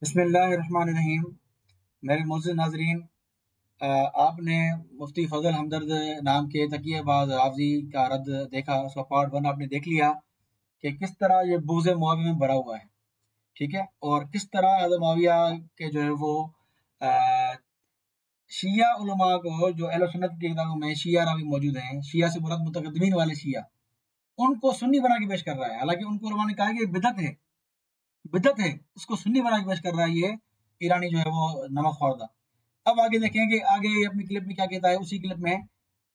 بسم اللہ الرحمن الرحیم۔ میرے معزز ناظرین، آپ نے مفتی فضل ہمدرد نام کے تقیہ باز رافضی کا رد دیکھا، اس کا پارٹ 1 آپ نے دیکھ لیا کہ کس طرح یہ بغض معاویہ میں بھرا ہوا ہے، ٹھیک ہے، اور کس طرح حضرت معاویہ کے جو ہے وہ شیعہ علماء کو، جو اہل سنت کی کتابوں میں شیعہ راوی موجود ہیں، شیعہ سے مراد متقدمین والے شیعہ، ان کو سنی بنا کے پیش کر رہا ہے، حالانکہ ان کو علماء نے کہا کہ بدعت ہے، اس کو سنی بنا کے پیش کر رہا ہے یہ ایرانی جو ہے وہ نمک خوردہ۔ اب آگے دیکھیں کہ آگے اپنی کلپ میں کیا کہتا ہے، اسی کلپ میں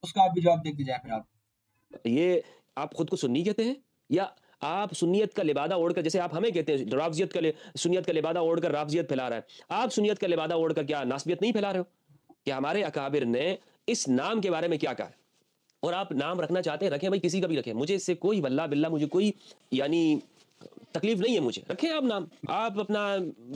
اس کا آپ بھی جواب دیکھتے جائیں۔ پھر آپ یہ آپ خود کو سنی کہتے ہیں یا آپ سنیت کا لبادہ اوڑھ کر، جیسے آپ ہمیں کہتے ہیں رافضیت کا سنیت کا لبادہ اوڑھ کر رافضیت پھیلا رہا ہے، آپ سنیت کا لبادہ اوڑھ کر کیا ناسبیت نہیں پھیلا رہے ہو؟ کہ ہمارے اکابر نے اس نام کے بارے میں کیا کہا ہے، اور آپ نام رکھنا چاہتے ہیں رکھیں بھائی، کسی کا بھی رکھیں، مجھے اس سے کوئی واللہ باللہ مجھے کوئی یعنی تکلیف نہیں ہے، مجھے رکھیں آپ نام، آپ اپنا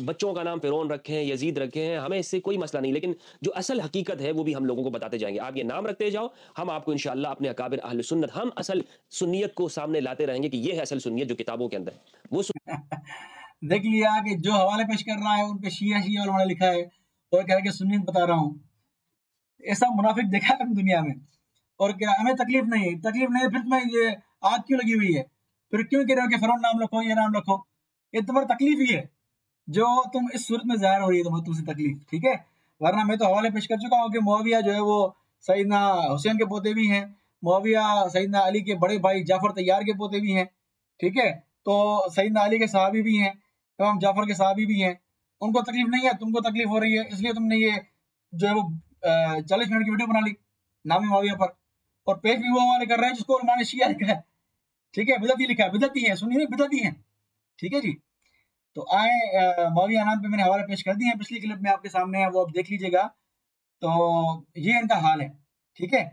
بچوں کا نام فرعون رکھیں، یزید رکھیں، ہمیں اس سے کوئی مسئلہ نہیں، لیکن جو اصل حقیقت ہے وہ بھی ہم لوگوں کو بتاتے جائیں گے۔ آپ یہ نام رکھتے جاؤ، ہم آپ کو انشاءاللہ اپنے اکابر اہل سنت، ہم اصل سنیت کو سامنے لاتے رہیں گے کہ یہ ہے اصل سنیت جو کتابوں کے اندر ہے وہ دیکھ لیا کہ جو حوالے پیش کر رہا ہے ان پہ شیعہ علماء نے لکھا ہے اور کہہ رہا ہے کہ سنیت بتا رہا ہوں۔ ایسا منافق دیکھا ہے دنیا میں، اور کہ ہمیں تکلیف نہیں ہے، پھر تمہیں یہ آگ کیوں لگی ہوئی ہے، پھر کیوں کہہ رہے ہو کہ فرعون نام رکھو، یہ نام رکھو، یہ تمہاری تکلیف ہی ہے جو تم اس صورت میں ظاہر ہو رہی ہے تم سے تکلیف، ٹھیک ہے۔ ورنہ میں تو حوالے پیش کر چکا ہوں کہ معاویہ جو ہے وہ سیدنا حسین کے پوتے بھی ہیں، معاویہ سیدنا علی کے بڑے بھائی جعفر طیار کے پوتے بھی ہیں، ٹھیک ہے، تو سیدنا علی کے صحابی بھی ہیں، امام جعفر کے صحابی بھی ہیں، ان کو تکلیف نہیں ہے، تم کو تکلیف ہو رہی ہے، اس لیے تم نے یہ جو ہے وہ 40 منٹ کی ویڈیو بنا لی نام معاویہ پر، اور پیش بھی وہ حوالے کر رہے ہیں جس کو علماء نے شیعہ لکھا ہے، ٹھیک ہے، بدعتی لکھا ہے، بدعتی ہے، سنی نہیں بدعتی ہیں، ٹھیک ہے جی۔ تو آئیں معاویہ نام پہ میں نے حوالے پیش کر دی ہیں، پچھلی کلپ میں آپ کے سامنے ہے، وہ آپ دیکھ لیجئے گا۔ تو یہ ان کا حال ہے، ٹھیک ہے۔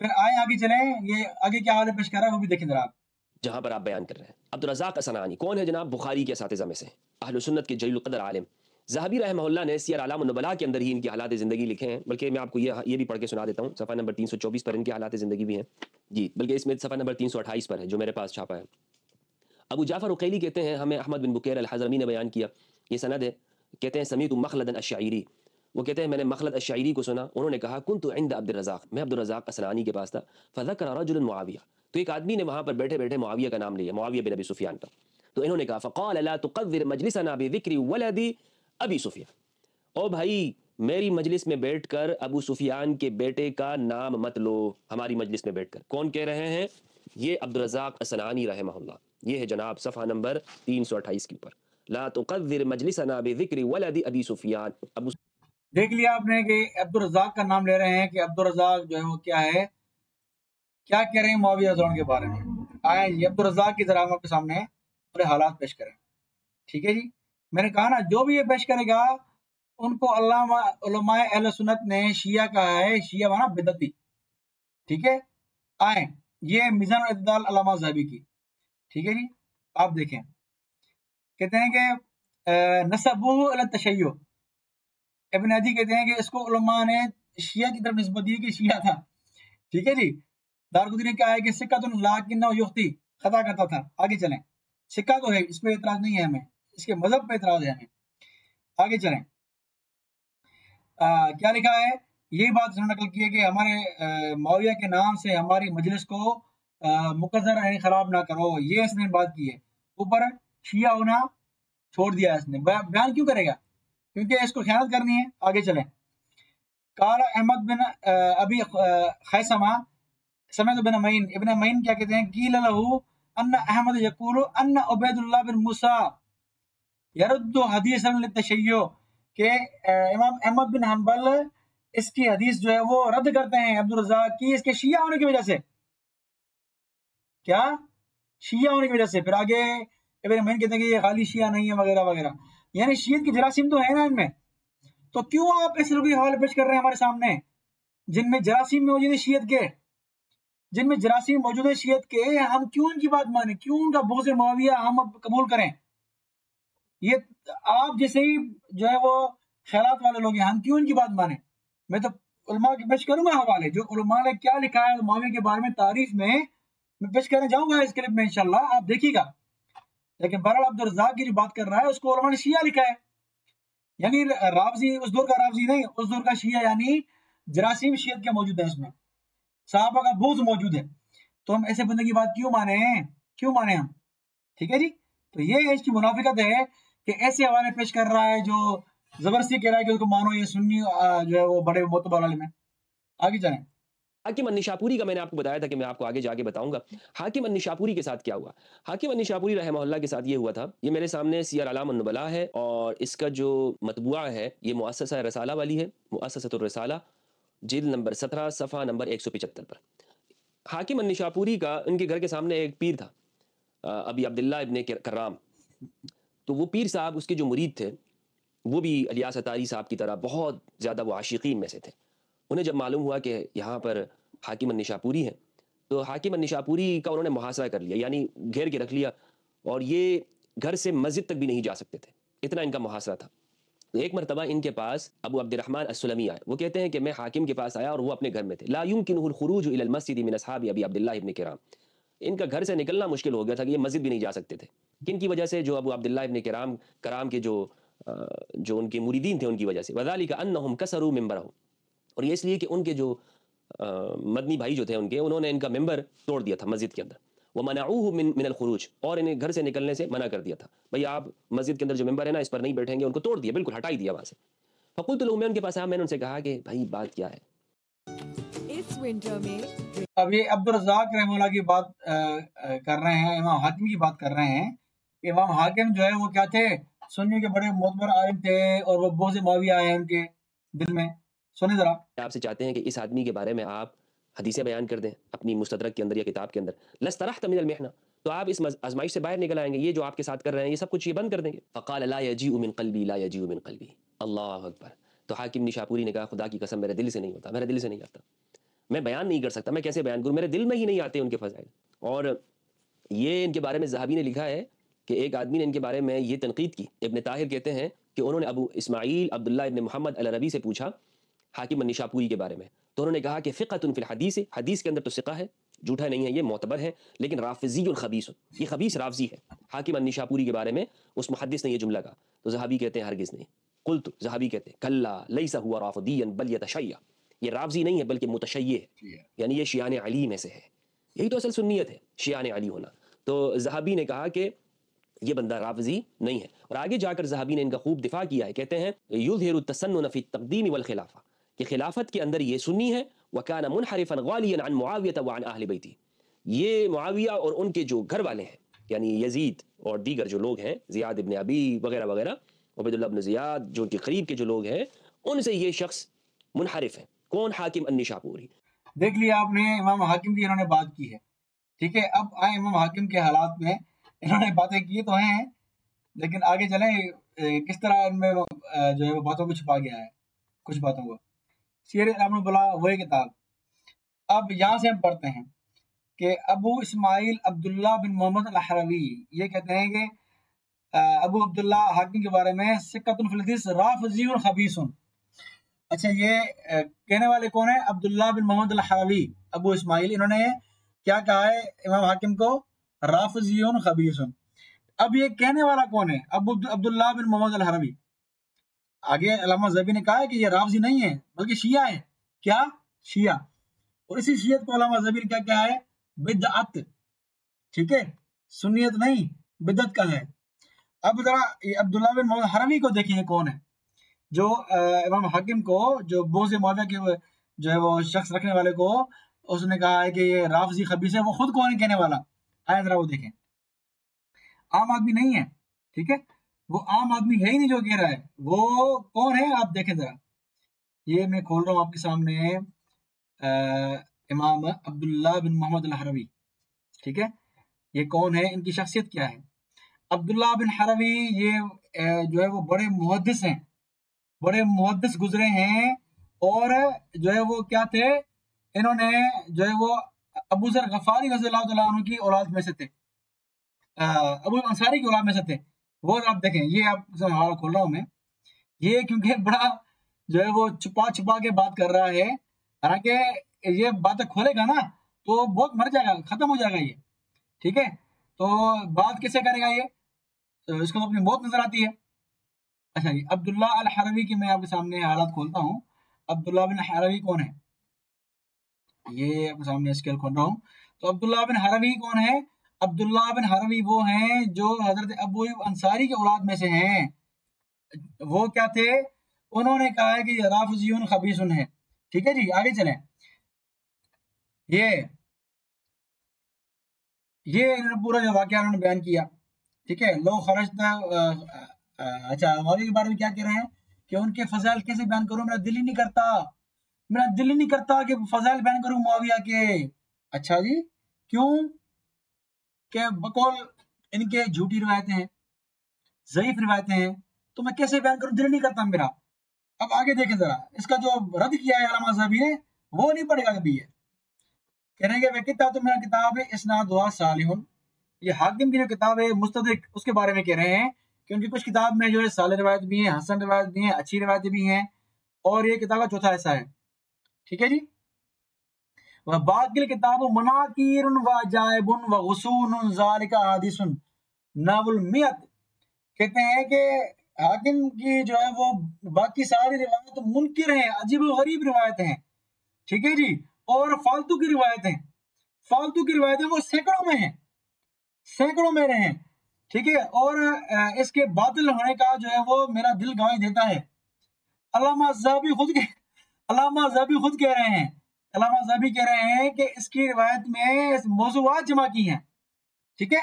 پھر آئیں آگے چلیں، یہ آگے کیا حوالے پیش کر رہا ہے وہ بھی دیکھیں ذرا آپ۔ جہاں پر آپ بیان کر رہے ہیں۔ عبدالرزاق اصنعانی کون ہے جناب؟ بخاری کے اساتذہ میں سے، اہل سنت کے جلیل القدر عالم۔ ذہبی رحمہ اللہ نے سیر اعلام النبلاء کے اندر ہی ان کی حالات زندگی لکھے ہیں، بلکہ میں آپ کو یہ بھی پڑھ کے سنا دیتا ہوں، صفحہ نمبر 324 پر ان کی حالات زندگی بھی ہیں جی، بلکہ اس میں صفحہ نمبر 328 پر ہے جو میرے پاس چھاپا ہے۔ ابو جعفر عقیلی کہتے ہیں ہمیں احمد بن بکیر الحضرمی نے بیان کیا، یہ سند ہے، کہتے ہیں سمیت مخلد الشعیری، وہ کہتے ہیں میں نے مخلد الشعیری کو سنا، انہوں نے کہا کنت عند عبد الرزاق، میں عبد الرزاق اصنعانی کے پاس تھا، فذکر رجل معاویہ، تو ایک آدمی نے وہاں پر بیٹھے بیٹھے معاویہ کا نام لیا، معاویہ بن ابی سفیان کا، تو انہوں نے کہا فقال لا تقذر مجلسنا بذکر ولد ابی سفیان، او بھائی میری مجلس میں بیٹھ کر ابو سفیان کے بیٹے کا نام مت لو، ہماری مجلس میں بیٹھ کر۔ کون کہہ رہے ہیں؟ یہ عبد الرزاق اصنعانی رحمہ اللہ، یہ ہے جناب صفحہ نمبر 328 کے اوپر، لا تقذر مجلسنا بذکر ولد ابی سفیان۔ ابو دیکھ لیا آپ نے کہ عبد الرزاق کا نام لے رہے ہیں کہ عبد الرزاق جو ہے وہ کیا ہے، کیا کہہ رہے ہیں معاویہ رضی اللہ عنہ کے بارے میں۔ آئیں یہ عبد الرزاق کی ذرا ہم آپ کے سامنے پورے حالات پیش کریں، ٹھیک ہے جی۔ میں نے کہا نا جو بھی یہ پیش کرے گا ان کو علماء اہل سنت نے شیعہ کہا ہے، شیعہ مانا بدعتی، ٹھیک ہے۔ آئیں یہ میزان الاعتدال علامہ ذہبی کی، ٹھیک ہے جی، آپ دیکھیں، کہتے ہیں کہ نسبوہ الی التشیع، ابن عدی کہتے ہیں کہ اس کو علماء نے شیعہ کی طرف نسبت دی کہ شیعہ تھا، ٹھیک ہے جی۔ دارقطنی نے کہا ہے کہ سکہ لیکنہ یخطی، خطا کرتا تھا۔ آگے چلیں، سکہ تو ہے، اس پہ اعتراض نہیں ہے ہمیں، اس کے مذہب پہ اعتراض ہے ہمیں۔ آگے چلیں، کیا لکھا ہے، یہی بات نقل کی ہے کہ ہمارے معاویہ کے نام سے ہماری مجلس کو مقذر یعنی خراب نہ کرو، یہ اس نے بات کی ہے۔ اوپر شیعہ ہونا چھوڑ دیا اس نے، بیان کیوں کرے گا؟ کیونکہ اس کو خیانت کرنی ہے۔ آگے چلیں، قال احمد بن ابی خیثمہ سمعت ابن معین، ابن معین کیا کہتے ہیں، قیل له ان احمد یقول ان عبید اللہ بن موسیٰ یرد حدیثا للتشیع، کہ امام احمد بن حنبل اس کی حدیث جو ہے وہ رد کرتے ہیں عبد الرزاق کی، اس کے شیعہ ہونے کی وجہ سے، کیا شیعہ ہونے کی وجہ سے۔ پھر آگے ابن معین کہتے ہیں کہ یہ خالی شیعہ نہیں ہے وغیرہ وغیرہ، یعنی شیعت کی جراثیم تو ہے نا ان میں، تو کیوں آپ ایسے لوگوں کے حوالے پیش کر رہے ہیں ہمارے سامنے جن میں جراثیم موجود ہے شیعت کے، جن میں جراثیم موجود ہے شیعت کے، ہم کیوں ان کی بات مانیں، کیوں ان کا بغض معاویہ ہم اب قبول کریں؟ یہ آپ جیسے ہی جو ہے وہ خیالات والے لوگ ہیں، ہم کیوں ان کی بات مانیں؟ میں تو علماء کے پیش کروں گا حوالے، جو علماء نے کیا لکھا ہے معاویہ کے بارے میں تعریف میں پیش کرنے جاؤں گا اس کلپ میں انشاءاللہ، آپ دیکھیے گا۔ لیکن بہرحال عبد الرزاق کی جو بات کر رہا ہے اس کو علماء نے شیعہ لکھا ہے، یعنی رافضی اس دور کا رافضی نہیں، اس دور کا شیعہ یعنی جراثیم شیعت کے موجود ہے، اس میں صحابہ کا بغض موجود ہے، تو ہم ایسے بندے کی بات کیوں مانے ہیں، کیوں مانے ہم؟ ٹھیک ہے جی، تو یہ اس کی منافقت ہے کہ ایسے حوالے پیش کر رہا ہے جو زبردستی کہہ رہا ہے کہ اس کو مانو یہ سنی جو ہے وہ بڑے معتبر عالم ہے۔ آگے چلیں۔ حاکم النشاپوری کا میں نے آپ کو بتایا تھا کہ میں آپ کو آگے جا کے بتاؤں گا۔ حاکم النشاپوری کے ساتھ کیا ہوا؟ حاکم النشاپوری رحمہ اللہ کے ساتھ یہ ہوا تھا، یہ میرے سامنے سیر اعلام النبلاء ہے، اور اس کا جو مطبوعہ ہے یہ مؤسسہ رسالہ والی ہے، مؤسسۃ الرسالہ، جلد نمبر 17 صفحہ نمبر 175 پر۔ حاکم النشاپوری کا ان کے گھر کے سامنے ایک پیر تھا، ابی عبداللہ ابن کرام، تو وہ پیر صاحب اس کے جو مرید تھے وہ بھی الیاس اتاری صاحب کی طرح بہت زیادہ وہ عاشقین میں سے تھے۔ انہیں جب معلوم ہوا کہ یہاں پر حاکم النشاپوری ہے تو حاکم النشاپوری کا انہوں نے محاصرہ کر لیا، یعنی گھیر کے رکھ لیا، اور یہ گھر سے مسجد تک بھی نہیں جا سکتے تھے، اتنا ان کا محاصرہ تھا۔ تو ایک مرتبہ ان کے پاس ابو عبد الرحمن السلمی آئے، وہ کہتے ہیں کہ میں حاکم کے پاس آیا اور وہ اپنے گھر میں تھے، لا يمكنه الخروج الى المسجد من اصحاب ابی عبداللہ ابن کرام، ان کا گھر سے نکلنا مشکل ہو گیا تھا کہ یہ مسجد بھی نہیں جا سکتے تھے، کن کی وجہ سے؟ جو ابو عبداللہ ابن کرام کے جو ان کے مریدین تھے ان کی وجہ سے، وذالک انہم کسروا منبرہ، اور یہ اس لیے کہ ان کے جو مدنی بھائی جو تھے ان کے، انہوں نے ان کا ممبر توڑ دیا تھا مسجد کے اندر، ومنعوه من الخروج، اور انہیں گھر سے نکلنے سے منع کر دیا تھا، بھئی آپ مسجد کے اندر جو ممبر ہے نا اس پر نہیں بیٹھیں گے، ان کو توڑ دیا، بالکل ہٹائی دیا وہاں سے۔ فقلت لهم، میں ان کے پاس آیا، میں نے ان سے کہا کہ بھائی بات کیا ہے؟ اس ونٹر میں اب یہ عبدالرزاق رحمہ اللہ کی بات کر رہے ہیں، امام حاکم کی بات کر رہے ہیں کہ امام حاکم جو ہے وہ کیا تھے؟ سنیوں کے بڑے معتبر عالم تھے، اور وہ بغض معاویہ آئے ان کے دل میں۔ سنیں ذرا۔ آپ سے چاہتے ہیں کہ اس آدمی کے بارے میں آپ حدیثیں بیان کر دیں اپنی مستدرک کے اندر یا کتاب کے اندر، لسترحت من المحنہ، تو آپ اس آزمائش سے باہر نکل آئیں گے، یہ جو آپ کے ساتھ کر رہے ہیں یہ سب کچھ یہ بند کر دیں گے۔ فقال لا یجیء من قلبی، لا یجیء من قلبی، اللہ اکبر۔ تو حاکم نشاپوری نے کہا خدا کی قسم میرے دل سے نہیں ہوتا، میرے دل سے نہیں آتا، میں بیان نہیں کر سکتا، میں کیسے بیان کروں، میرے دل میں ہی نہیں آتے ان کے فضائل۔ اور یہ ان کے بارے میں ذہبی نے لکھا ہے کہ ایک آدمی نے ان کے بارے میں یہ تنقید کی، ابن طاہر کہتے ہیں کہ انہوں نے ابو اسماعیل عبداللہ ابن محمد العربی سے پوچھا حاکم النشاپوری کے بارے میں، تو انہوں نے کہا کہ فقۃ فی الحدیث، حدیث کے اندر تو ثقہ ہے، جھوٹا نہیں ہے، یہ معتبر ہے، لیکن رافضی خبیث، یہ خبیث رافضی ہے۔ حاکم النشاپوری کے بارے میں اس محدث نے یہ جملہ کہا، تو ذہبی کہتے ہیں ہرگز نہیں۔ قلت، ذہبی کہتے ہیں کلا لیس هو رافضیا بل یتشیع، یہ رافضی نہیں ہے بلکہ متشیع ہے، یعنی یہ شیعان علی میں سے ہے، یہی تو اصل سنیت ہے، شیعان علی ہونا۔ تو ذہبی نے کہا کہ یہ بندہ رافضی نہیں ہے، اور آگے جا کر ذہبی نے ان کا خوب دفاع کیا ہے، کہتے ہیں یظہر التسنن فی التقدیم والخلافہ، کہ خلافت کے اندر یہ سنی ہے، وکان منحرفا غالیا عن معاویہ وعن اہل بیتی، یہ معاویہ اور ان کے جو گھر والے ہیں یعنی یزید اور دیگر جو لوگ ہیں، زیاد ابن ابی وغیرہ وغیرہ، عبید اللہ ابن زیاد، جو ان کے قریب کے جو لوگ ہیں، ان سے یہ شخص منحرف ہے۔ کون؟ حاکم النشاپوری۔ دیکھ لیا آپ نے امام حاکم کی انہوں نے بات کی ہے، ٹھیک ہے۔ اب آئے امام حاکم کے حالات میں، انہوں نے باتیں کی تو ہیں لیکن آگے چلیں کس طرح ان میں جو ہے وہ باتوں کو چھپا گیا ہے، کچھ باتوں کو۔ سیر اعلام النبلاء وہی کتاب۔ اب یہاں سے ہم پڑھتے ہیں کہ ابو اسماعیل عبداللہ بن محمد الحروی یہ کہتے ہیں کہ ابو عبداللہ حاکم کے بارے میں ثقۃ فی الحدیث رافضی خبیث۔ اچھا، یہ کہنے والے کون ہیں؟ عبداللہ بن محمد الحروی، ابو اسماعیل، انہوں نے کیا کہا ہے امام حاکم کو؟ رافضی خبیث۔ اب یہ کہنے والا کون ہے؟ ابو عبداللہ بن محمد الحروی۔ آگے علامہ ذہبی نے کہا ہے کہ یہ رافضی نہیں ہے بلکہ شیعہ ہے۔ کیا؟ شیعہ۔ اور اسی شیعت کو علامہ ذہبی نے کیا کہا ہے؟ بدعت، ٹھیک ہے، سنیت نہیں، بدعت کا ہے۔ اب ذرا عبداللہ بن محمد الحروی کو دیکھیں یہ کون ہے جو امام حاکم کو، جو بغض معاویہ کے جو ہے وہ شخص رکھنے والے کو اس نے کہا ہے کہ یہ رافضی خبیث ہے، وہ خود کون ہے کہنے والا؟ آئے ذرا وہ دیکھیں، عام آدمی نہیں ہے، ٹھیک ہے، وہ عام آدمی ہے ہی نہیں جو کہہ رہا ہے، وہ کون ہے آپ دیکھیں ذرا۔ یہ میں کھول رہا ہوں آپ کے سامنے امام عبداللہ بن محمد الحروی، ٹھیک ہے، یہ کون ہے، ان کی شخصیت کیا ہے؟ عبداللہ بن حروی یہ جو ہے وہ بڑے محدث ہیں، بڑے محدث گزرے ہیں، اور جو ہے وہ کیا تھے؟ انہوں نے جو ہے وہ ابو ذر غفاری رضی اللہ تعالیٰ عنہ کی اولاد میں سے تھے، ابو انصاری کی اولاد میں سے تھے۔ وہ آپ دیکھیں، یہ آپ سے حوالہ کھول رہا ہوں میں، یہ کیونکہ بڑا جو ہے وہ چھپا چھپا کے بات کر رہا ہے، حالانکہ یہ باتیں کھولے گا نا تو بہت مر جائے گا، ختم ہو جائے گا یہ، ٹھیک ہے۔ تو بات کیسے کرے گا یہ؟ اس کو اپنی موت نظر آتی ہے، اچھا جی، عبداللہ الحروی کی میں آپ کے سامنے حالات کھولتا ہوں. عبداللہ بن حروی کون ہے؟ یہ آپ کے سامنے اسکیل کھول رہا ہوں. تو عبداللہ بن حروی کون ہے؟ عبداللہ بن حروی وہ ہیں جو حضرت ابو ایوب انصاری کے اولاد میں سے ہیں. وہ کیا تھے؟ انہوں نے کہا ہے کہ یہ رافضیون خبیثن ہے. ٹھیک ہے جی، آگے چلیں. یہ انہوں نے پورا جو واقعہ انہوں نے بیان کیا. ٹھیک ہے، لو خرجتا. اچھا، معاویہ کے بارے میں کیا کہہ رہے ہیں کہ ان کے فضائل کیسے بیان کروں، میرا دل ہی نہیں کرتا، میرا دل ہی نہیں کرتا کہ فضائل بیان کروں معاویہ کے. اچھا جی، کیوں؟ کہ بقول ان کے جھوٹی روایتیں ہیں، ضعیف روایتیں ہیں، تو میں کیسے بیان کروں، دل نہیں کرتا میرا. اب آگے دیکھیں ذرا، اس کا جو رد کیا ہے علامہ ذہبی نے وہ نہیں پڑے گا کبھی. یہ کہہ رہے ہیں کہ وہ کتاب تو میرا کتاب ہے اسناد ہوا صالح. یہ حاکم کی جو کتاب ہے مستدرک، اس کے بارے میں کہہ رہے ہیں کہ ان کی کچھ کتاب میں جو ہے صالح روایت بھی ہیں، حسن روایت بھی ہیں، اچھی روایتیں بھی ہیں، اور یہ کتاب کا چوتھا حصہ ہے. ٹھیک ہے جی. باقی کتاب مناکیر و عجائب و غصون ذالک حادث ناول میت. کہتے ہیں کہ حاکم کی جو ہے وہ باقی ساری روایت منکر ہیں، عجیب و غریب روایتیں ہیں. ٹھیک ہے جی. اور فالتو کی روایتیں، فالتو کی روایتیں وہ سینکڑوں میں ہیں، سینکڑوں میں رہے ہیں. ٹھیک ہے. اور اس کے باطل ہونے کا جو ہے وہ میرا دل گواہی دیتا ہے. علامہ ذہبی خود کہہ رہے ہیں، علامہ ذہبی کہہ رہے ہیں کہ اس کی روایت میں موضوعات جمع کی ہیں. ٹھیک ہے.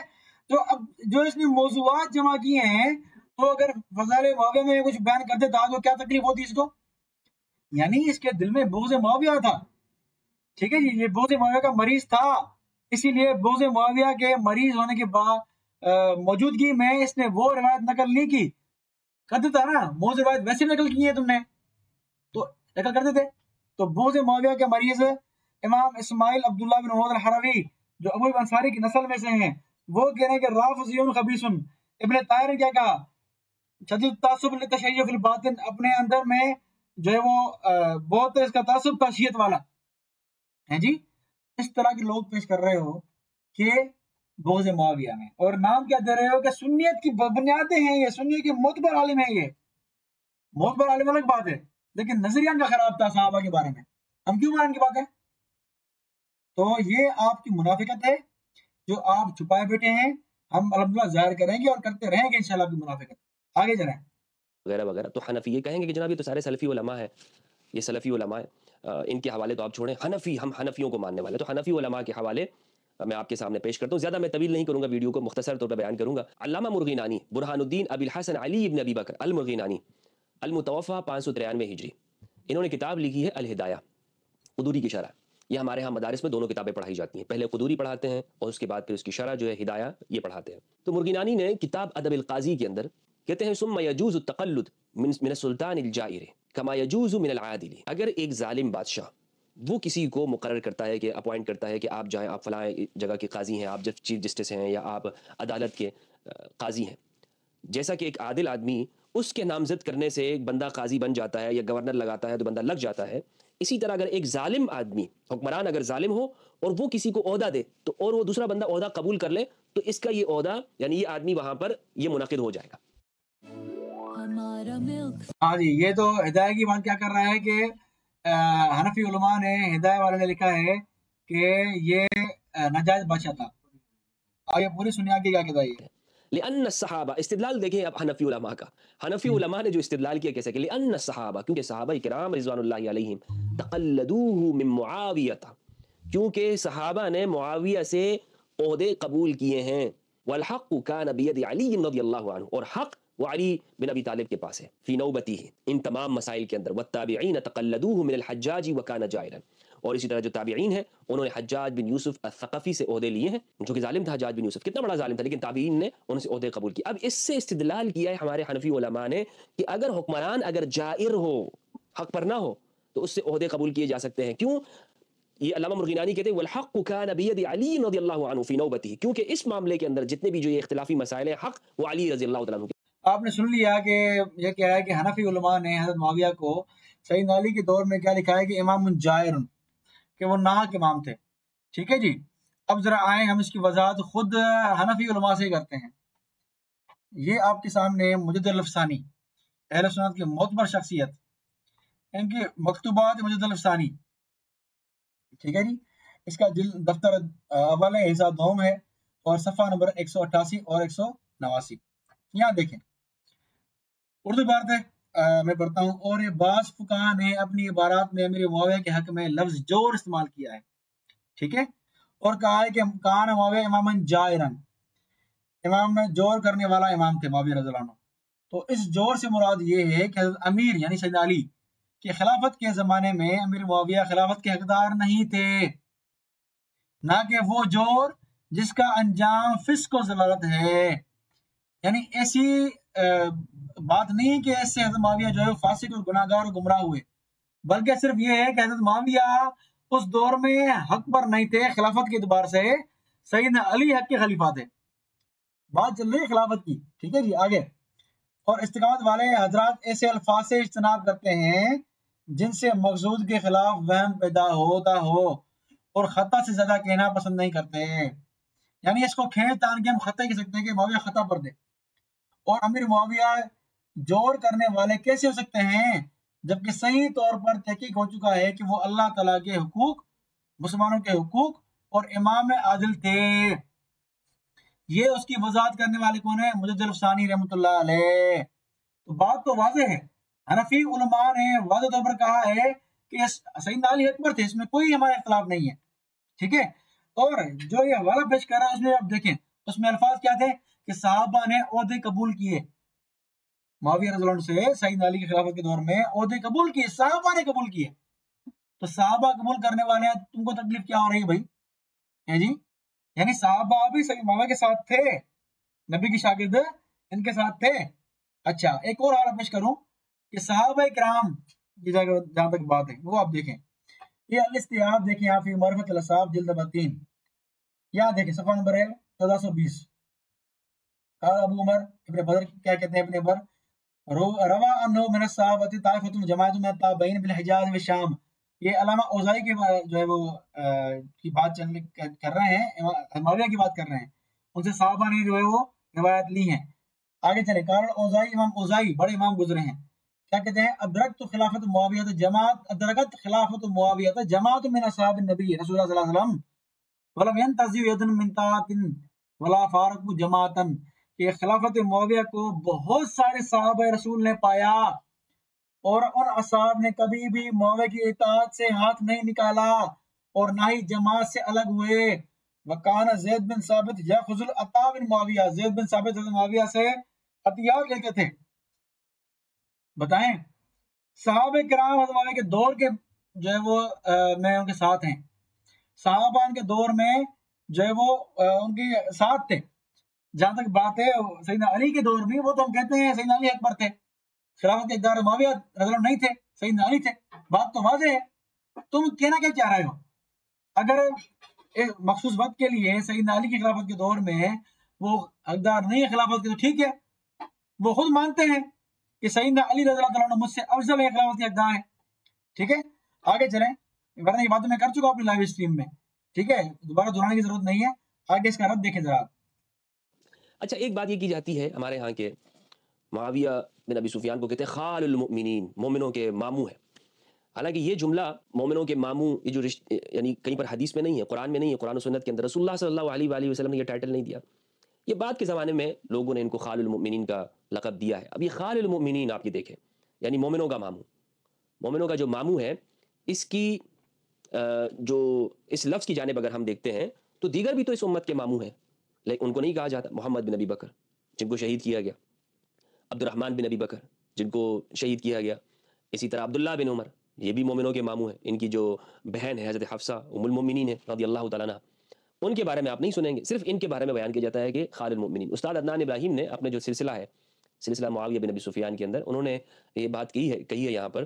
تو اب جو اس نے موضوعات جمع کی ہیں، تو اگر فضائل معاویہ میں کچھ بیان کرتے تھا تو کیا تکلیف ہوتی اس کو؟ یعنی اس کے دل میں بغض معاویہ تھا. ٹھیک ہے جی، یہ بغض معاویہ کا مریض تھا. اسی لیے بغض معاویہ کے مریض ہونے کے بعد موجودگی میں اس نے وہ روایت نقل نہیں کی. کرتے تھا نا، موضوع روایت ویسے نقل کی ہے تم نے، تو نقل کرتے تھے. تو بغض معاویہ کے مریض امام اسماعیل عبداللہ بن محمد الحروی جو ابو ایوب انصاری کی نسل میں سے ہیں، وہ کہہ رہے ہیں کہ رافضیون خبیثن. ابن طاہر نے کیا کہا؟ شدید تعصب للتشیع فی الباطن، اپنے اندر میں جو ہے وہ بہت اس کا تعصب تھا شیعت والا ہے جی. اس طرح کے لوگ پیش کر رہے ہو کہ بغض معاویہ میں، اور نام کیا دے رہے ہو کہ سنیت کی بنیادیں ہیں، یہ سنیت کے معتبر عالم ہیں. یہ معتبر عالم الگ بات ہے، لیکن نظریہ ان کا خراب تھا صحابہ کے بارے میں. ہم کیوں مانیں کی بات ہے؟ تو یہ آپ کی منافقت ہے جو آپ چھپائے بیٹھے ہیں. ہم الحمدللہ ظاہر کریں گے اور کرتے رہیں گے انشاءاللہ آپ کی منافقت. آگے جائیں وغیرہ وغیرہ. تو حنفی یہ کہیں گے کہ جناب یہ تو سارے سلفی علماء ہیں، یہ سلفی علماء ہیں، ان کے حوالے تو آپ چھوڑیں. حنفی، ہم حنفیوں کو ماننے والے. تو حنفی علماء کے حوالے میں آپ کے سامنے پیش کرتا ہوں. زیادہ میں طویل نہیں کروں گا ویڈیو کو، مختصر طور پہ بیان کروں گا. علامہ مرغینانی برہان الدین ابی الحسن علی ابن ابی بکر المرغینانی، المتوفى 593 ہجری، انہوں نے کتاب لکھی ہے الہدایہ، قدوری کی شرح. یہ ہمارے ہاں مدارس میں دونوں کتابیں پڑھائی جاتی ہیں، پہلے قدوری پڑھاتے ہیں اور اس کے بعد پھر اس کی شرح جو ہے ہدایہ یہ پڑھاتے ہیں. تو مرغینانی نے کتاب ادب القاضی کے اندر کہتے ہیں ثم يجوز التقلد من السلطان الجائر كما يجوز من العادل. اگر ایک ظالم بادشاہ وہ کسی کو مقرر کرتا ہے کہ اپوائنٹ کرتا ہے کہ آپ جائیں، آپ فلاں جگہ کے قاضی ہیں، آپ جب چیف جسٹس ہیں یا آپ عدالت کے قاضی ہیں، جیسا کہ ایک عادل آدمی اس کے نامزد کرنے سے ایک بندہ قاضی بن جاتا ہے یا گورنر لگاتا ہے تو بندہ لگ جاتا ہے، اسی طرح اگر ایک ظالم آدمی، حکمران اگر ظالم ہو اور وہ کسی کو عہدہ دے تو اور وہ دوسرا بندہ عہدہ قبول کر لے تو اس کا یہ عہدہ یعنی یہ آدمی وہاں پر یہ منعقد ہو جائے گا. ہاں جی. یہ تو ہدایہ کی بات کیا کر رہا ہے کہ حنفی علماء نے، ہدایہ والے نے لکھا ہے کہ یہ ناجائز بادشاہ تھا. آگے پوری سنیے آگے کیا کہتا ہے یہ. لأن الصحابہ، استدلال دیکھیں اب حنفی علماء کا. حنفی علماء نے جو استدلال کیا کیسے کہ لأن الصحابہ، کیونکہ صحابہ کرام رضوان اللہ علیہم تقلدوہ من معاویہ، کیونکہ صحابہ نے معاویہ سے عہدے قبول کیے ہیں. والحق کان بید علی رضی اللہ عنہ، اور حق وہ علی بن ابی طالب کے پاس ہے. فی نوبتی، ان تمام مسائل کے اندر. والتابعین تقلدوہ من الحجاج وکان جائرا، اور اسی طرح جو تابعین ہیں انہوں نے حجاج بن یوسف الثقفی سے عہدے لیے ہیں، جو کہ ظالم تھا. حجاج بن یوسف کتنا بڑا ظالم تھا، لیکن تابعین نے ان سے عہدے قبول کیے. اب اس سے استدلال کیا ہے ہمارے حنفی علماء نے کہ اگر حکمران اگر جائر ہو، حق پر نہ ہو، تو اس سے عہدے قبول کیے جا سکتے ہیں. کیوں؟ یہ علامہ مرغینانی کہتے ہیں والحق کان بید علی رضی اللہ عنہ فی نوبتی، کیونکہ اس معاملے کے اندر جتنے بھی جو یہ اختلافی مسائل ہیں، حق وہ علی رضی اللہ عنہ. آپ نے سن لیا کہ یہ کہہ رہا ہے کہ حنفی علماء نے حضرت معاویہ کو سیدنا علی کے دور میں کیا لکھا ہے کہ امام جائر، کہ وہ ناحق امام تھے. ٹھیک ہے جی. اب ذرا آئیں ہم اس کی وضاحت خود حنفی علماء سے کرتے ہیں. یہ آپ کے سامنے مجد الافسانی اہل سنت کی معتبر شخصیت، ان کی مکتوبات مجد الفسانی، ٹھیک ہے جی، اس کا دفتر اول ہے، حصہ دوم ہے، اور صفحہ نمبر 188 اور 189. یہاں دیکھیں اردو عبارت ہے، میں پڑھتا ہوں. اور یہ بعض فقہاء نے اپنی عبارات میں امیر معاویہ کے حق میں لفظ جور استعمال کیا ہے، ٹھیک ہے، اور کہا ہے کہ کان معاویہ امام جائرن، امام میں جور کرنے والا امام تھے معاویہ رضی اللہ عنہ. تو اس جور سے مراد یہ ہے کہ حضرت امیر یعنی سیدنا علی کہ خلافت کے زمانے میں امیر معاویہ خلافت کے حقدار نہیں تھے، نہ کہ وہ جور جس کا انجام فسق و ضلالت ہے. یعنی ایسی بات نہیں کہ اس سے حضرت معاویہ جو ہے فاسق اور گناہ گار اور گمراہ ہوئے، بلکہ صرف یہ ہے کہ حضرت معاویہ اس دور میں حق پر نہیں تھے خلافت کے اعتبار سے، سیدنا علی حق کے خلیفہ تھے. بات چل رہی ہے خلافت کی، ٹھیک ہے جی. آگے، اور استقامت والے حضرات ایسے الفاظ سے اجتناب کرتے ہیں جن سے مقصود کے خلاف وہم پیدا ہوتا ہو، اور خطا سے زیادہ کہنا پسند نہیں کرتے. یعنی اس کو کھینچ تان کے ہم خطا ہی کہہ سکتے ہیں کہ معاویہ خطا پر تھے. اور امیر معاویہ جور کرنے والے کیسے ہو سکتے ہیں جبکہ صحیح طور پر تحقیق ہو چکا ہے کہ وہ اللہ تعالیٰ کے حقوق، مسلمانوں کے حقوق اور امام عادل تھے. یہ اس کی وضاحت کرنے والے کون ہیں؟ مجد الفسانی رحمۃ اللہ علیہ. تو بات تو واضح ہے، حنفی علماء نے واضح طور پر کہا ہے کہ سیدنا علی اکبر تھے، اس میں کوئی ہمارا اختلاف نہیں ہے، ٹھیک ہے. اور جو یہ حوالہ پیش کر رہا ہے اس میں آپ دیکھیں اس میں الفاظ کیا تھے کہ صحابہ نے عہدے قبول کیے، معاویہ رضی اللہ عنہ سے سیدنا علی کی خلافت کے دور میں عہدے قبول کیے، صحابہ نے قبول کیے. تو صحابہ قبول کرنے والے ہیں، تم کو تکلیف کیا ہو رہی ہے بھائی؟ ہے جی، یعنی صحابہ بھی معاویہ کے ساتھ تھے، نبی کی شاگرد ان کے ساتھ تھے. اچھا، ایک اور حوالہ پیش کروں کہ صحابہ کرام کی جہاں تک بات ہے وہ آپ دیکھیں، یہ الاستیاب دیکھیں آپ، معرفت الاصحاب جلد نمبر 3، یہاں دیکھیں صفحہ نمبر ہے 1420. قال ابو عمر ابن بدر، کیا کہتے ہیں ابن بدر؟ روا انہ من الصحابۃ طائفۃ جماعت من التابعین بالحجاز والشام. یہ علامہ اوزائی کے جو ہے وہ کی بات کر رہے ہیں، معاویہ کی بات کر رہے ہیں، ان سے صحابہ نے جو ہے وہ روایت لی ہیں. آگے چلے، قال اوزائی، امام اوزائی بڑے امام گزرے ہیں، کیا کہتے ہیں؟ ادرکت خلافت معاویہ جماعت، ادرکت خلافت معاویہ جماعت من اصحاب النبی رسول اللہ صلی اللہ علیہ وسلم ولم ينتزع يدا من طاعۃ ولا فارق جماعتا. کہ خلافت معاویہ کو بہت سارے صحابہ رسول نے پایا، اور ان اصحاب نے کبھی بھی معاویہ کی اطاعت سے ہاتھ نہیں نکالا اور نہ ہی جماعت سے الگ ہوئے. وکان زید بن ثابت یاخذ العطاء من معاویہ، زید بن ثابت معاویہ سے عطیات لیتے تھے. بتائیں، صحابہ کرام معاویہ کے دور کے جو ہے وہ میں ان کے ساتھ ہیں، صحابہ ان کے دور میں جو ہے وہ ان کے ساتھ تھے. جہاں تک بات ہے سیدنا علی کے دور میں، وہ تو ہم کہتے ہیں سیدنا علی اکبر تھے، خلافت کے اقتدار معاویہ رضی اللہ عنہ نہیں تھے، سیدنا علی تھے. بات تو واضح ہے، تم کہنا کیا چاہ رہے ہو؟ اگر ایک مخصوص وقت کے لیے سیدنا علی کی خلافت کے دور میں وہ حقدار نہیں ہے خلافت کے، تو ٹھیک ہے، وہ خود مانتے ہیں کہ سیدنا علی رضی اللہ عنہ مجھ سے افضل ہے، خلافت کے حقدار ہیں، ٹھیک ہے. آگے چلیں، ورنہ یہ باتیں میں کر چکا ہوں اپنی لائیو اسٹریم میں، ٹھیک ہے، دوبارہ دہرانے کی ضرورت نہیں ہے. آگے اس کا رد دیکھیں ذرا. اچھا، ایک بات یہ کی جاتی ہے ہمارے ہاں کے معاویہ بن ابی سفیان کو کہتے ہیں خال المؤمنین، مومنوں کے ماموں ہیں. حالانکہ یہ جملہ مومنوں کے ماموں یہ جو یعنی کہیں پر حدیث میں نہیں ہے، قرآن میں نہیں ہے، قرآن و سنت کے اندر رسول اللہ صلی اللہ علیہ وآلہ وسلم نے یہ ٹائٹل نہیں دیا. یہ بعد کے زمانے میں لوگوں نے ان کو خال المؤمنین کا لقب دیا ہے. اب یہ خال المؤمنین آپ یہ دیکھیں، یعنی مومنوں کا ماموں، مومنوں کا جو ماموں ہے، اس کی جو اس لفظ کی جانب اگر ہم دیکھتے ہیں تو دیگر بھی تو اس امت کے ماموں ہیں، لیکن ان کو نہیں کہا جاتا. محمد بن ابی بکر جن کو شہید کیا گیا، عبد الرحمن بن ابی بکر جن کو شہید کیا گیا، اسی طرح عبداللہ بن عمر، یہ بھی مومنوں کے ماموں ہیں. ان کی جو بہن ہے حضرت حفصہ ام المؤمنین ہے رضی اللہ تعالیٰ عنہ، ان کے بارے میں آپ نہیں سنیں گے، صرف ان کے بارے میں بیان کیا جاتا ہے کہ خال المؤمنین. استاد عدنان ابراہیم نے اپنے جو سلسلہ ہے، سلسلہ معاویہ بن ابی سفیان کے اندر، انہوں نے یہ بات کہی ہے یہاں پر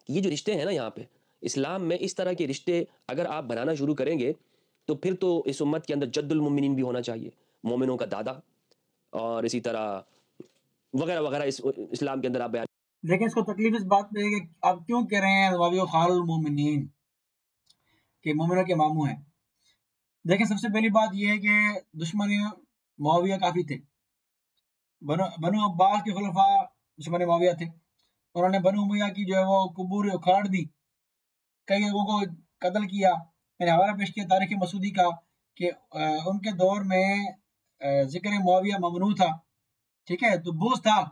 کہ یہ جو رشتے ہیں نا یہاں پہ اسلام میں، اس طرح کے رشتے اگر آپ بنانا شروع کریں گے تو پھر تو اس امت کے اندر جد المؤمنین بھی ہونا چاہیے، مومنوں کا دادا، اور اسی طرح وغیرہ وغیرہ اسلام کے اندر آپ بیان. لیکن اس کو تکلیف اس بات پہ ہے کہ آپ کیوں کہہ رہے ہیں معاویہ خال المومنین کہ مومنوں کے ماموں ہیں؟ دیکھیں، سب سے پہلی بات یہ ہے کہ دشمن معاویہ کافی تھے. بنو عباس کے خلفاء دشمن معاویہ تھے، انہوں نے بنو امیہ کی جو ہے وہ قبور اکھاڑ دی، کئی لوگوں کو قتل کیا. میں نے حوالہ پیش کیا تاریخ مسعودی کا کہ ان کے دور میں ذکر معاویہ ممنوع تھا، ٹھیک ہے، تو بغض تھا،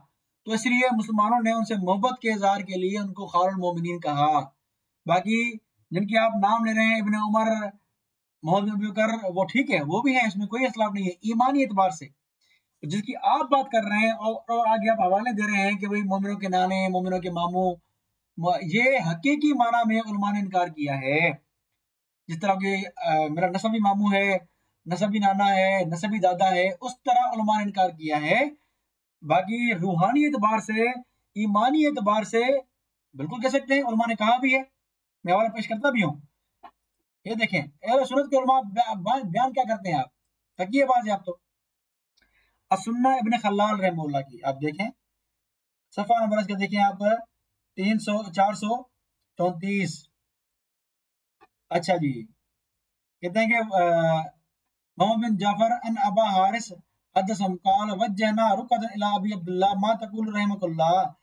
تو اس لیے مسلمانوں نے ان سے محبت کے اظہار کے لیے ان کو خار المومنین کہا. باقی جن کی آپ نام لے رہے ہیں ابن عمر، محمد بن بکر، وہ ٹھیک ہے، وہ بھی ہیں، اس میں کوئی اختلاف نہیں ہے ایمانی اعتبار سے. جس کی آپ بات کر رہے ہیں اور آگے آپ حوالے دے رہے ہیں کہ بھئی مومنوں کے نانے، مومنوں کے ماموں، یہ حقیقی معنی میں علماء نے انکار کیا ہے. جس طرح کہ میرا نسبی ماموں ہے، نسبی نانا ہے، نسبی دادا ہے، اس طرح علماء نے انکار کیا ہے. باقی روحانی اعتبار سے، ایمانی اعتبار سے بالکل کہہ سکتے ہیں، علماء نے کہا بھی ہے، میں حوالہ پیش کرتا بھی ہوں. یہ دیکھیں اہل سنت کے علماء بیان کیا کرتے ہیں، آپ تقیہ باز ہے آپ تو. السنہ ابن خلال رحمہ اللہ کی آپ دیکھیں، صفحہ نمبر اس کا دیکھیں آپ 434. اچھا جی، کہتے ہیں کہ محمد بن جعفر ان ابا حارث حدثهم قال وجهنا رقدا الى ابي عبد الله ما تقول رحمك الله.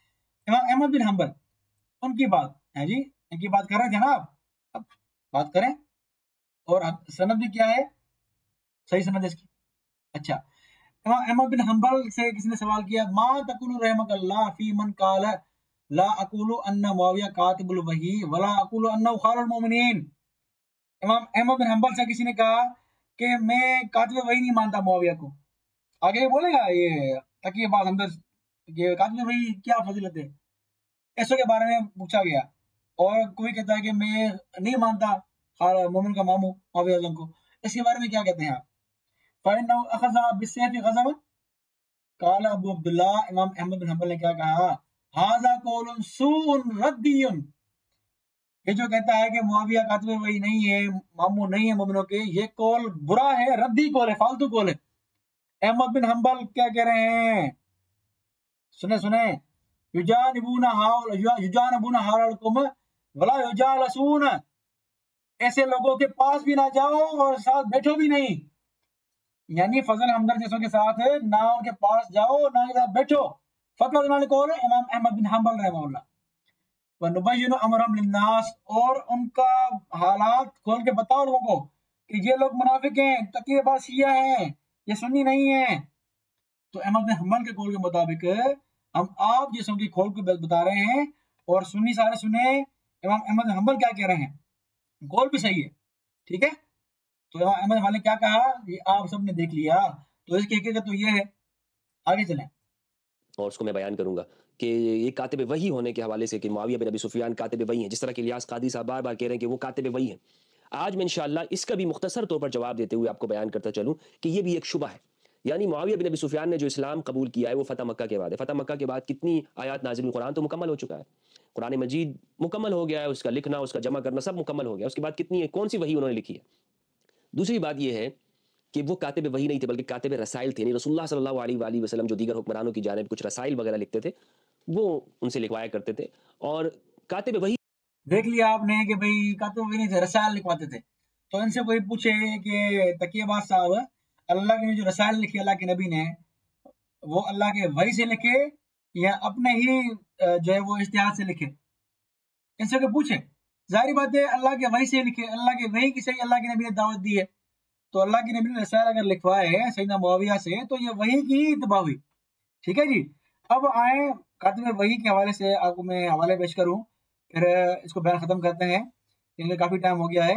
امام احمد بن حنبل ان کی بات ہے جی، ان کی بات کر رہے تھے نا آپ، اب بات کریں. اور سند بھی کیا ہے، صحیح سند اس کی. اچھا، امام احمد بن حنبل سے کسی نے سوال کیا ما تقول رحمك الله في من قال لا اقول ان معاویہ کاتب الوحی ولا اقول انه خال المؤمنین. امام احمد بن حنبل سے کسی نے کہا کہ میں کاتب وحی نہیں مانتا معاویہ کو. آگے بولے گا یہ تقیہ باز اندر کہ کاتب وحی کیا فضیلت ہے، ایسوں کے بارے میں پوچھا گیا. اور کوئی کہتا ہے کہ میں نہیں مانتا مومن کا ماموں معاویہ اعظم کو، اس کے بارے میں کیا کہتے ہیں آپ؟ فَإِنَّهُ أَخَذَ بِالسَّيْفِ غَضَبًا. قال ابو عبداللہ، امام احمد بن حنبل نے کیا کہا، هَذَا قَوْلٌ سُوءٌ رَدِّيٌّ. یہ جو کہتا ہے کہ معاویہ کاتب وحی نہیں ہے، ماموں نہیں ہے مومنوں کے، یہ قول برا ہے، ردی قول ہے، فالتو قول ہے. احمد بن حنبل کیا کہہ رہے ہیں، سنیں یجانبون حولکم ولا یجالسون. ایسے لوگوں کے پاس بھی نہ جاؤ اور ساتھ بیٹھو بھی نہیں، یعنی فضل ہمدرد جیسوں کے ساتھ نہ ان کے پاس جاؤ نہ ان کے ساتھ بیٹھو. فتویٰ دینے والے کون ہیں؟ امام احمد بن حنبل رحمہ اللہ. وَنُبَيِّنُ أَمْرَهُمْ لِلنَّاسِ، اور ان کا حالات کھول کے بتاؤ لوگوں کو کہ یہ لوگ منافق ہیں، تقیہ باز شیعہ ہیں، یہ سنی نہیں ہیں. تو احمد بن حنبل کے قول کے مطابق ہم آپ جیسوں کی کھول کے بتا رہے ہیں، اور سنی سارے سنیں امام احمد بن حنبل کیا کہہ رہے ہیں، قول بھی صحیح ہے، ٹھیک ہے. تو امام احمد بن حنبل نے کیا کہا یہ آپ سب نے دیکھ لیا. تو اس کی حقیقت تو یہ ہے. آگے چلیں. اور اس کو میں بیان کروں گا کہ یہ کاتب وحی ہونے کے حوالے سے کہ معاویہ بن ابی سفیان کاتب وحی ہیں، جس طرح کہ الیاس قادری صاحب بار بار کہہ رہے ہیں کہ وہ کاتب وحی ہیں. آج میں انشاءاللہ اس کا بھی مختصر طور پر جواب دیتے ہوئے آپ کو بیان کرتا چلوں کہ یہ بھی ایک شبہ ہے. یعنی معاویہ بن ابی سفیان نے جو اسلام قبول کیا ہے وہ فتح مکہ کے بعد ہے. فتح مکہ کے بعد کتنی آیات نازل ہوئی، قرآن تو مکمل ہو چکا ہے، قرآن مجید مکمل ہو گیا ہے، اس کا لکھنا، اس کا جمع کرنا سب مکمل ہو گیا. اس کے بعد کتنی ہے، کون سی وحی انہوں نے لکھی ہے. دوسری بات یہ ہے کہ وہ کاتب وحی نہیں تھے بلکہ کاتب رسائل تھے. یعنی رسول اللہ صلی اللہ علیہ وآلہ وسلم جو دیگر حکمرانوں کی جانب کچھ رسائل وغیرہ لکھتے تھے وہ ان سے لکھوایا کرتے تھے. اور کاتب وحی دیکھ لیا آپ نے کہ بھئی کاتب وحی نہیں تھے، رسائل لکھواتے تھے. تو ان سے کوئی پوچھے کہ تقیہ باز صاحب اللہ کے جو رسائل لکھے اللہ کے نبی نے وہ اللہ کے وحی سے لکھے یا اپنے ہی جو ہے وہ اجتہاد سے لکھے، ان سے کوئی پوچھے. ظاہری بات ہے اللہ کے وحی سے لکھے، اللہ کے وحی کی صحیح اللہ کے نبی نے دعوت دی ہے. تو اللہ کے نبی نے رسائل اگر لکھوائے سیدنا معاویہ سے تو یہ وحی کی اتباع ہوئی، ٹھیک ہے جی. اب آئیں کاتب وحی کے حوالے سے آپ کو میں حوالے پیش کروں، پھر اس کو بیان ختم کرتے ہیں کیونکہ کافی ٹائم ہو گیا ہے.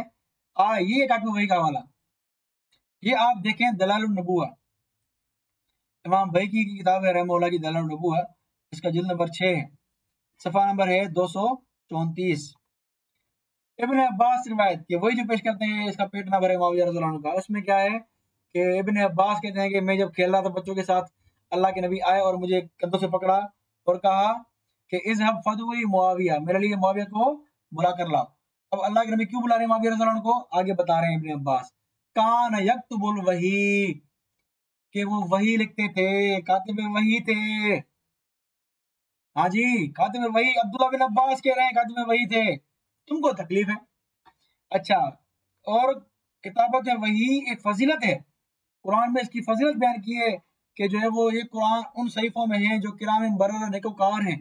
یہ کاتب وحی کا حوالہ، یہ آپ دیکھیں دلائل النبوہ، امام بہقی کی کتاب ہے رحمہ اللہ کی دلائل النبوہ، اس کا جلد نمبر 6 صفحہ نمبر ہے 234. ابن عباس روایت کہ وہی جو پیش کرتے ہیں اس کا پیٹ نہ بھرے معاویہ رضی اللہ عنہ کا. اس میں کیا ہے کہ ابن عباس کہتے ہیں کہ میں جب کھیل رہا تھا بچوں کے ساتھ اللہ کے نبی آئے اور مجھے کندھوں سے پکڑا اور کہا کہ اذهب فدعو معاویہ، میرے لیے معاویہ کو بلا کر لاؤ. اب اللہ کے نبی کیوں بلا رہے ہیں معاویہ رضی اللہ عنہ کو، آگے بتا رہے ہیں ابن عباس. کان یکتب الوحی، کہ وہ وحی لکھتے تھے، کاتب وحی تھے. ہاں جی، کاتب وحی عبداللہ بن عباس کہہ رہے ہیں کاتب وحی تھے. تم کو تکلیف ہے. اچھا، اور کتابت وحی ایک فضیلت ہے، قرآن میں اس کی فضیلت بیان کی ہے کہ جو ہے وہ یہ قرآن ان صحیفوں میں ہیں جو کرام برر نیکوکار ہیں،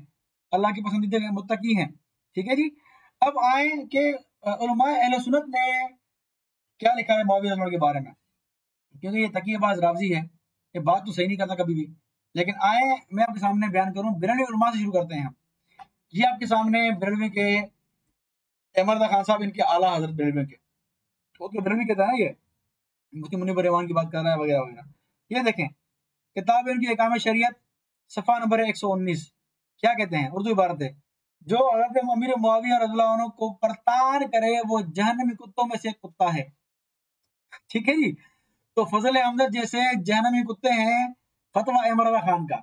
اللہ کے پسندیدہ متقی ہیں. ٹھیک ہے جی. اب آئیں کہ علماء اہل سنت نے کیا لکھا ہے معاویہ رضی اللہ عنہ کے بارے میں، کیونکہ یہ تقی باز رافضی ہے، یہ بات تو صحیح نہیں کرتا کبھی بھی. لیکن آئیں میں آپ کے سامنے بیان کروں. بریلوی علماء سے شروع کرتے ہیں ہم. یہ آپ کے سامنے بریلوی کے احمد رضا خان صاحب، ان کے اعلیٰ حضرت بریلوی کے، تو بریلوی کہتا ہے یہ مفتی منیب الرحمان کی بات کر رہا ہے وغیرہ وغیرہ. یہ دیکھیں کتاب ان کی احکام شریعت صفحہ نمبر 119 کیا کہتے ہیں، اردو عبارت ہے: جو حضرت امیر معاویہ رضی اللہ عنہ کو پرتان کرے وہ جہنمی کتوں میں سے ایک کتا ہے. ٹھیک ہے جی. تو فضل احمد جیسے جہنمی کتے ہیں فتویٰ احمد رضا خان کا.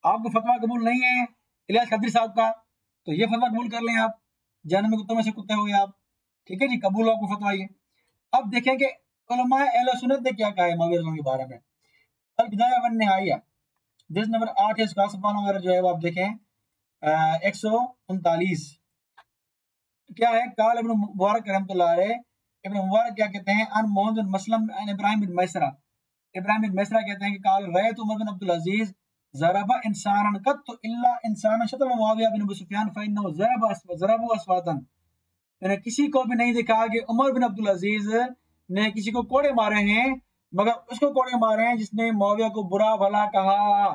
آپ کو فتویٰ قبول نہیں ہے الیاس قدری صاحب کا، تو یہ فتویٰ قبول کر لیں آپ، جہنمی کتوں میں سے کتے ہو گئے آپ. ٹھیک ہے جی، قبول ہو آپ کو فتویٰ یہ. اب دیکھیں کہ علماء اہل سنت نے کیا کہا ہے معاویہ رضی اللہ عنہ کے بارے میں. البدایہ والنہایہ جس نمبر 8 ہے، اس کا صفحہ نمبر جو ہے وہ آپ دیکھیں 139 کیا ہے. قال ابن مبارک رحمۃ اللہ علیہ، ابن مبارک کیا کہتے ہیں، ان محمد بن مسلم ان ابراہیم بن میسرہ، ابراہیم بن میسرہ کہتے ہیں کہ قال رأیت عمر بن عبد العزیز ضرب انسانا قط الا انسانا شتم معاویہ بن ابی سفیان فانه ضرب اصواتا. میں نے کسی کو بھی نہیں دیکھا کہ عمر بن عبد العزیز نے کسی کو کوڑے مارے ہیں مگر اس کو کوڑے مارے ہیں جس نے معاویہ کو برا بھلا کہا،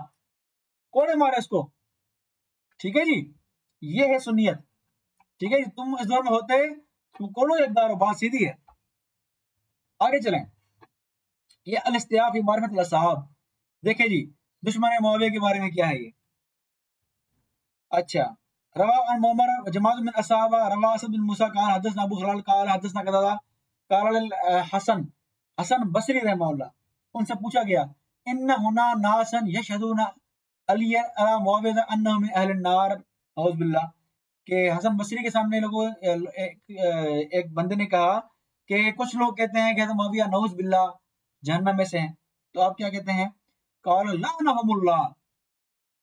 کوڑے مارے اس کو. ٹھیک ہے جی، یہ ہے سنیت. ٹھیک ہے جی، تم اس دور میں ہوتے تم کوڑو ایک دار، بات سیدھی ہے. آگے چلیں. یہ الاستیاء فی معرفت الاصحاب. دیکھیں جی دشمن معاویہ کے بارے میں کیا ہے یہ. اچھا، روا عن معمر جماعت من اصحابہ روا اسد بن موسیٰ قال حدثنا ابو خلال قال حدثنا قتادہ قال حسن بصری رحمہ اللہ، ان سے پوچھا گیا ان ہنا ناسا یشہدون علی علی معاویہ انہ من اہل النار اعوذ باللہ، کہ حسن بصری کے سامنے لوگوں ایک بندے نے کہا کہ کچھ لوگ کہتے ہیں کہ حضرت معاویہ نعوذ باللہ جہنم میں سے ہیں، تو آپ کیا کہتے ہیں؟ قال لعنہم اللہ.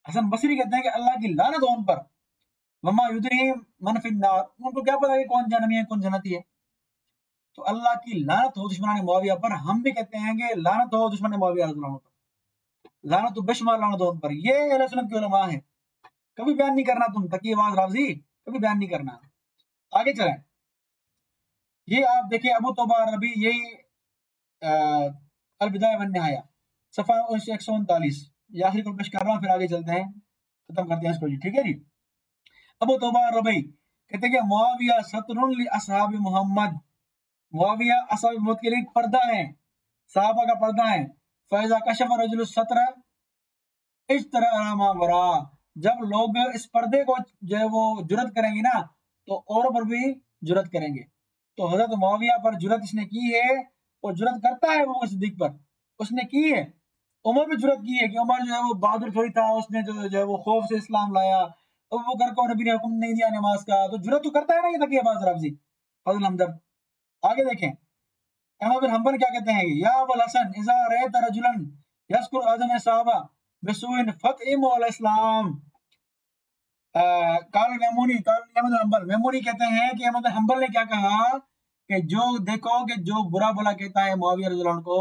حسن بصری کہتے ہیں کہ اللہ کی لعنت ہو ان پر. وما یدریہم من فی النار، ان کو کیا پتا کہ کون جہنمی ہے کون جنتی ہے. تو اللہ کی لعنت ہو دشمنان معاویہ پر. ہم بھی کہتے ہیں کہ لعنت ہو دشمن معاویہ رضی اللہ عنہ پر، لعنت و بشمار لعنت ہو ان پر. یہ اہل سنت کے علماء ہیں. کبھی بیان نہیں کرنا تم تقی باز رافضی، کبھی بیان نہیں کرنا. آگے چلیں. یہ آپ دیکھیں ابو توبہ ربی، یہی البدایہ والنہایہ صفحہ 139، یہ آخری کو پیش کر رہا ہوں، پھر آگے چلتے ہیں، ختم کرتے ہیں اس کو جی. ٹھیک ہے جی. ابو توبہ ربی کہتے ہیں کہ معاویہ ستر لاصحاب محمد، معاویہ اصحاب محمد کے لیے پردہ ہیں، صحابہ کا پردہ ہیں. فیضا کشف رجل الستر اجترا ما ورا، جب لوگ اس پردے کو جو ہے وہ جرت کریں گے نا تو اوروں پر بھی جرت کریں گے. تو حضرت معاویہ پر جرت اس نے کی ہے، اور جرت کرتا ہے وہ صدیق پر، اس نے کی ہے. عمر بھی جرت کی ہے کہ عمر جو ہے وہ بہادر تھوڑی تھا، اس نے جو ہے وہ خوف سے اسلام لایا. ابو بکر کو نبی نے حکم نہیں دیا نماز کا، تو جرت تو کرتا ہے نا یہ تقی باز رافضی فضل ہمدرد. آگے دیکھیں احمد بن حنبل کیا کہتے ہیں، یا ابو الحسن اذا رأیت رجلا یذکر اعظم صحابہ بسوء فاطعمہ علی الاسلام. قال میمونی، قال احمد بن حنبل، میمونی کہتے ہیں کہ احمد بن حنبل نے کیا کہا کہ جو دیکھو کہ جو برا بھلا کہتا ہے معاویہ رضی اللہ عنہ کو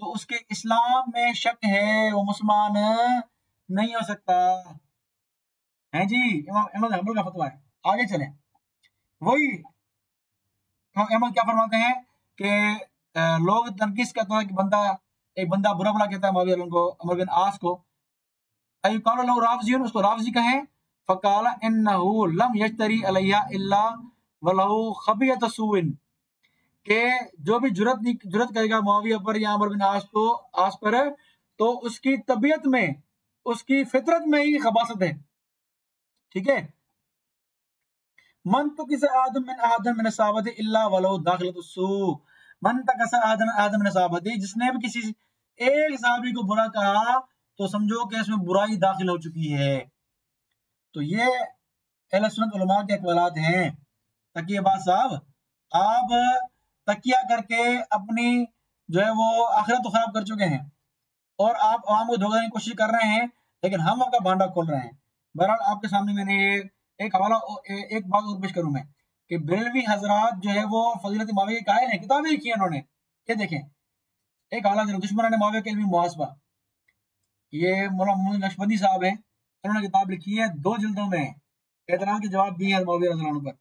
تو اس کے اسلام میں شک ہے، وہ مسلمان نہیں ہو سکتا ہے جی. احمد حنبل کا فتویٰ ہے. آگے چلیں. وہی احمد کیا فرماتے ہیں کہ لوگ تنقید کرتا ہے کہ ایک بندہ برا بھلا کہتا ہے معاویہ رضی اللہ عنہ کو، عمر بن عاص کو، ای قال له رافضی، اس کو رافضی کہیں. فقال انه لم یجتری علیہ الا ولہ خبیۃ سوء، کہ جو بھی جرت کرے گا معاویہ پر یا عمر بن عاص پر تو اس کی طبیعت میں، اس کی فطرت میں ہی خباثت ہے. ٹھیک ہے. من تکس آدم من آدم من صحابت الا ولو داخلت السوء، من تکس آدم من صحابت، جس نے بھی کسی ایک صحابی کو برا کہا تو سمجھو کہ اس میں برائی داخل ہو چکی ہے. تو یہ اہل سنت علماء کے اقوالات ہیں. تقی عباس صاحب، آپ تکیہ کر کے اپنی جو ہے وہ آخرت تو خراب کر چکے ہیں، اور آپ عوام کو دھوکہ دینے کی کوشش کر رہے ہیں، لیکن ہم آپ کا بھانڈا کھول رہے ہیں. بہرحال آپ کے سامنے میں نے ایک حوالہ، ایک بات اور پیش کروں میں کہ بریلوی حضرات جو ہے وہ فضیلت معاویہ کے قائل ہیں، کتابیں لکھی ہیں انہوں نے. یہ دیکھیں ایک حوالہ دشمنان معاویہ کے علمی محاسبہ، یہ مولانا محمد نقشبندی صاحب ہیں، انہوں نے کتاب لکھی ہے 2 جلدوں میں، اعتراض کے جواب دیے ہیں معاویہ رضی اللہ عنہ پر.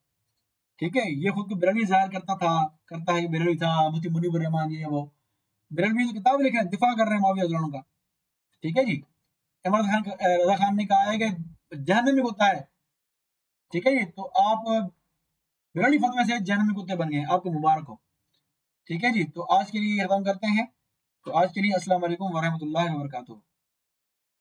ٹھیک ہے، یہ خود کو بریلوی ظاہر کرتا ہے کہ بریلوی تھا، مفتی منیب الرحمان یہ وہ، بریلوی تو کتاب لکھ رہے ہیں، دفاع کر رہے ہیں معاویہ رضی اللہ عنہ کا. ٹھیک ہے جی. عمران رضا خان نے کہا ہے کہ جہنم میں کتا ہے. ٹھیک ہے جی. تو آپ بریلوی فتوے سے جہنم میں کتے بن گئے، آپ کو مبارک ہو. ٹھیک ہے جی. تو آج کے لیے ختم کرتے ہیں. تو آج کے لیے السلام علیکم ورحمۃ اللہ وبرکاتہ.